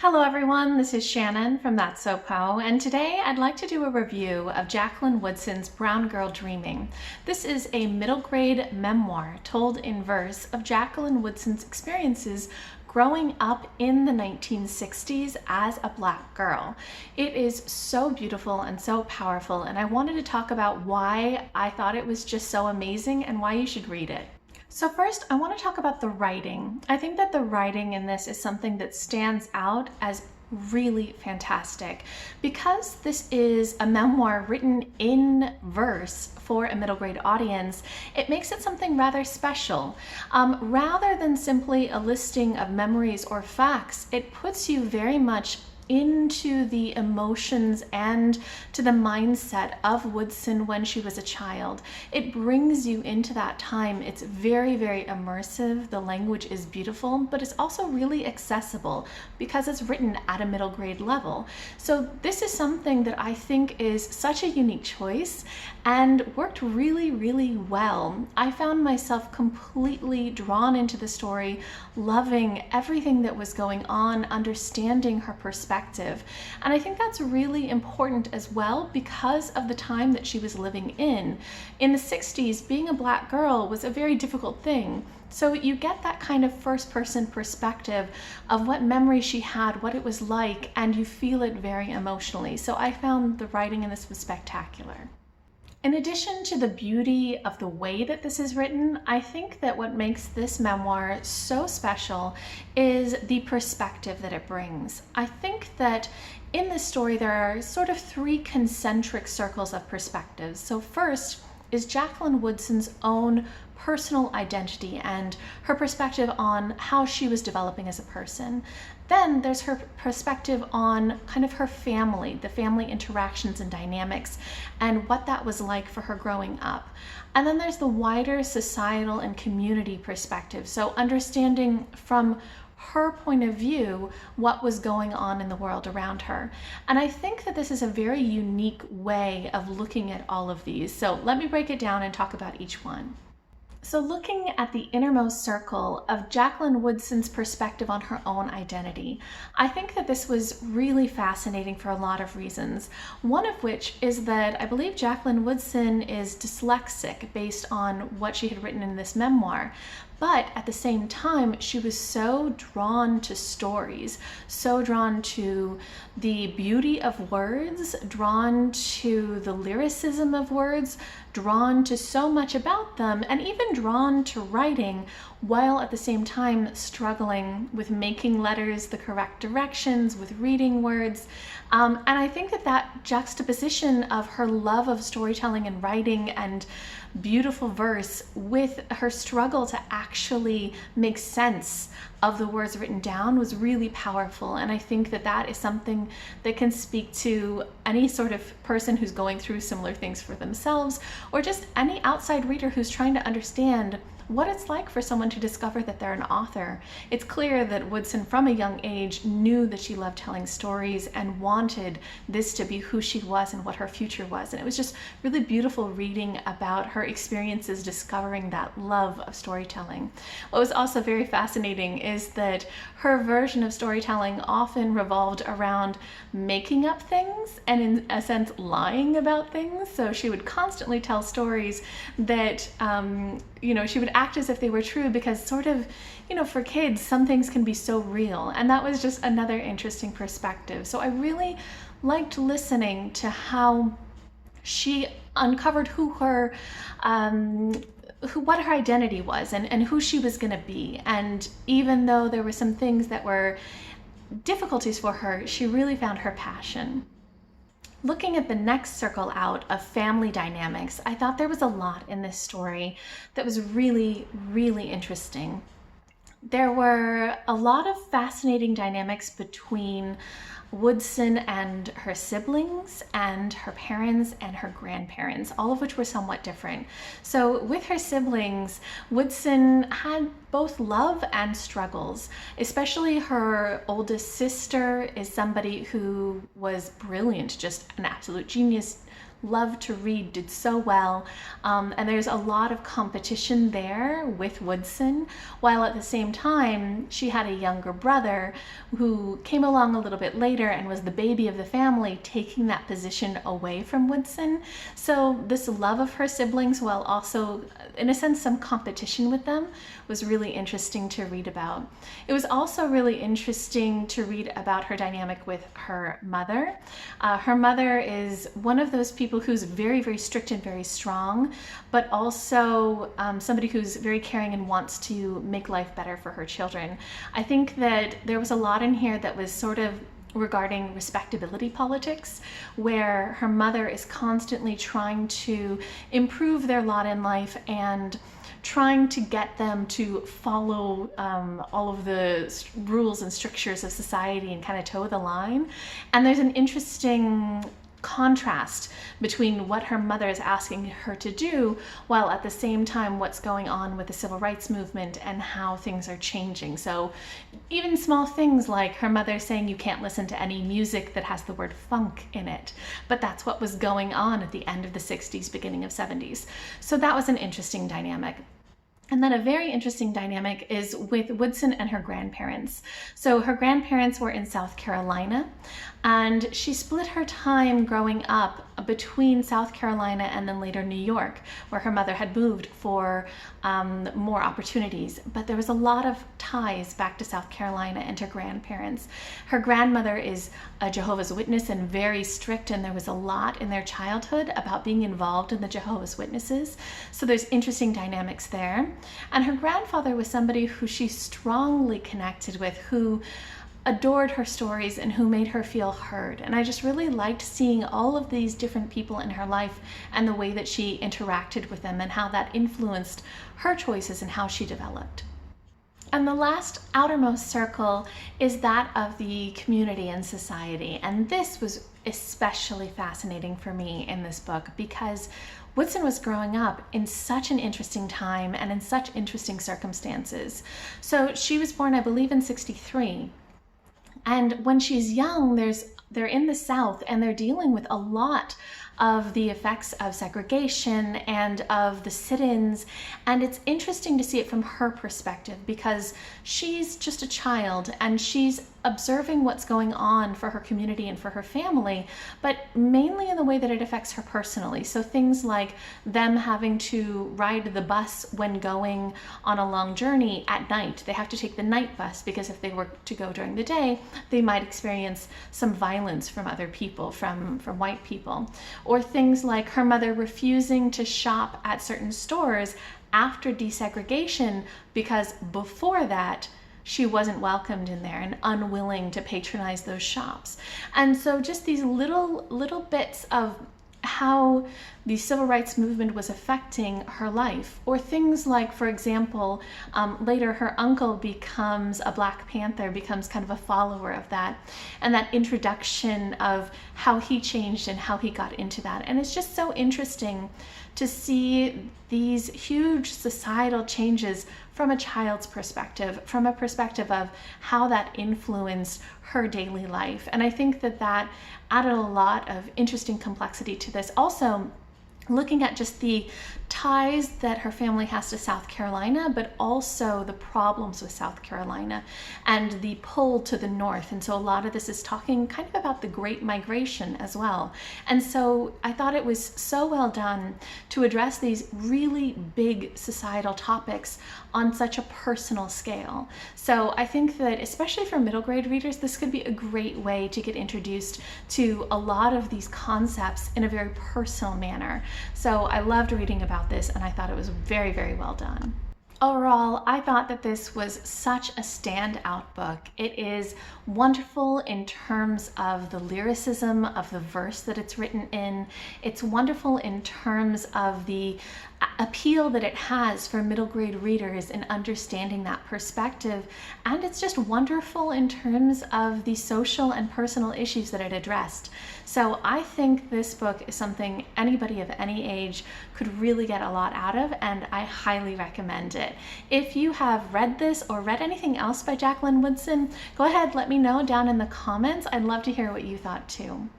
Hello everyone, this is Shannon from That's So Po, and today I'd like to do a review of Jacqueline Woodson's Brown Girl Dreaming. This is a middle grade memoir told in verse of Jacqueline Woodson's experiences growing up in the 1960s as a Black girl. It is so beautiful and so powerful, and I wanted to talk about why I thought it was just so amazing and why you should read it. So first, I want to talk about the writing. I think that the writing in this is something that stands out as really fantastic. Because this is a memoir written in verse for a middle grade audience, it makes it something rather special. Rather than simply a listing of memories or facts, it puts you very much into the emotions and to the mindset of Woodson when she was a child. It brings you into that time. It's very, very immersive. The language is beautiful, but it's also really accessible because it's written at a middle grade level. So this is something that I think is such a unique choice and worked really, really well. I found myself completely drawn into the story, loving everything that was going on, understanding her perspective. And I think that's really important as well because of the time that she was living in. In the 60s, being a Black girl was a very difficult thing. So you get that kind of first-person perspective of what memory she had, what it was like, and you feel it very emotionally. So I found the writing in this was spectacular. In addition to the beauty of the way that this is written, I think that what makes this memoir so special is the perspective that it brings. I think that in this story there are sort of three concentric circles of perspectives. So first is Jacqueline Woodson's own personal identity and her perspective on how she was developing as a person. Then there's her perspective on kind of her family, the family interactions and dynamics, and what that was like for her growing up. And then there's the wider societal and community perspective. So understanding from her point of view what was going on in the world around her. And I think that this is a very unique way of looking at all of these. So let me break it down and talk about each one. So looking at the innermost circle of Jacqueline Woodson's perspective on her own identity, I think that this was really fascinating for a lot of reasons. One of which is that I believe Jacqueline Woodson is dyslexic based on what she had written in this memoir. But at the same time, she was so drawn to stories, so drawn to the beauty of words, drawn to the lyricism of words, drawn to so much about them, and even drawn to writing, while at the same time struggling with making letters the correct directions, with reading words. And I think that that juxtaposition of her love of storytelling and writing and beautiful verse with her struggle to actually make sense of the words written down was really powerful. And I think that that is something that can speak to any sort of person who's going through similar things for themselves, or just any outside reader who's trying to understand what it's like for someone to discover that they're an author. It's clear that Woodson from a young age knew that she loved telling stories and wanted this to be who she was and what her future was. And it was just really beautiful reading about her experiences discovering that love of storytelling. What was also very fascinating is that her version of storytelling often revolved around making up things and, in a sense, lying about things. So she would constantly tell stories that she would act as if they were true because sort of, for kids, some things can be so real. And that was just another interesting perspective. So I really liked listening to how she uncovered what her identity was and who she was going to be. And even though there were some things that were difficulties for her, she really found her passion. Looking at the next circle out of family dynamics, I thought there was a lot in this story that was really, really interesting. There were a lot of fascinating dynamics between Woodson and her siblings and her parents and her grandparents, all of which were somewhat different. So with her siblings, Woodson had both love and struggles. Especially her oldest sister is somebody who was brilliant, just an absolute genius, loved to read, did so well, and there's a lot of competition there with Woodson, while at the same time she had a younger brother who came along a little bit later and was the baby of the family, taking that position away from Woodson. So this love of her siblings, while also in a sense some competition with them, was really interesting to read about. It was also really interesting to read about her dynamic with her mother. Her mother is one of those people who's very, very strict and very strong, but also somebody who's very caring and wants to make life better for her children. I think that there was a lot in here that was sort of regarding respectability politics, where her mother is constantly trying to improve their lot in life and trying to get them to follow all of the rules and strictures of society and kind of toe the line. And there's an interesting contrast between what her mother is asking her to do, while at the same time what's going on with the civil rights movement and how things are changing. So even small things like her mother saying you can't listen to any music that has the word funk in it, but that's what was going on at the end of the 60s, beginning of 70s. So that was an interesting dynamic. And then a very interesting dynamic is with Woodson and her grandparents. So her grandparents were in South Carolina, and she split her time growing up between South Carolina and then later New York, where her mother had moved for more opportunities. But there was a lot of ties back to South Carolina and her grandparents. Her grandmother is a Jehovah's Witness and very strict, and there was a lot in their childhood about being involved in the Jehovah's Witnesses. So there's interesting dynamics there. And her grandfather was somebody who she strongly connected with, who adored her stories and who made her feel heard. And I just really liked seeing all of these different people in her life and the way that she interacted with them and how that influenced her choices and how she developed. And the last outermost circle is that of the community and society. And this was especially fascinating for me in this book because Woodson was growing up in such an interesting time and in such interesting circumstances. So she was born, I believe, in 63. And when she's young, they're in the South and they're dealing with a lot of the effects of segregation and of the sit-ins. And it's interesting to see it from her perspective because she's just a child and she's observing what's going on for her community and for her family, but mainly in the way that it affects her personally. So things like them having to ride the bus when going on a long journey at night. They have to take the night bus because if they were to go during the day, they might experience some violence from other people, from white people. Or things like her mother refusing to shop at certain stores after desegregation because before that, she wasn't welcomed in there and unwilling to patronize those shops. And so just these little bits of how the civil rights movement was affecting her life. Or things like, for example, later her uncle becomes a Black Panther, becomes kind of a follower of that, and that introduction of how he changed and how he got into that. And it's just so interesting to see these huge societal changes from a child's perspective, from a perspective of how that influenced her daily life. And I think that that added a lot of interesting complexity to this. Also, looking at just the ties that her family has to South Carolina, but also the problems with South Carolina and the pull to the north. And so a lot of this is talking kind of about the Great Migration as well. And so I thought it was so well done to address these really big societal topics on such a personal scale. So I think that especially for middle grade readers, this could be a great way to get introduced to a lot of these concepts in a very personal manner. So I loved reading about this and I thought it was very, very well done. Overall, I thought that this was such a standout book. It is wonderful in terms of the lyricism of the verse that it's written in. It's wonderful in terms of the appeal that it has for middle grade readers in understanding that perspective. And it's just wonderful in terms of the social and personal issues that it addressed. So I think this book is something anybody of any age could really get a lot out of, and I highly recommend it. If you have read this or read anything else by Jacqueline Woodson, go ahead, let me know down in the comments. I'd love to hear what you thought too.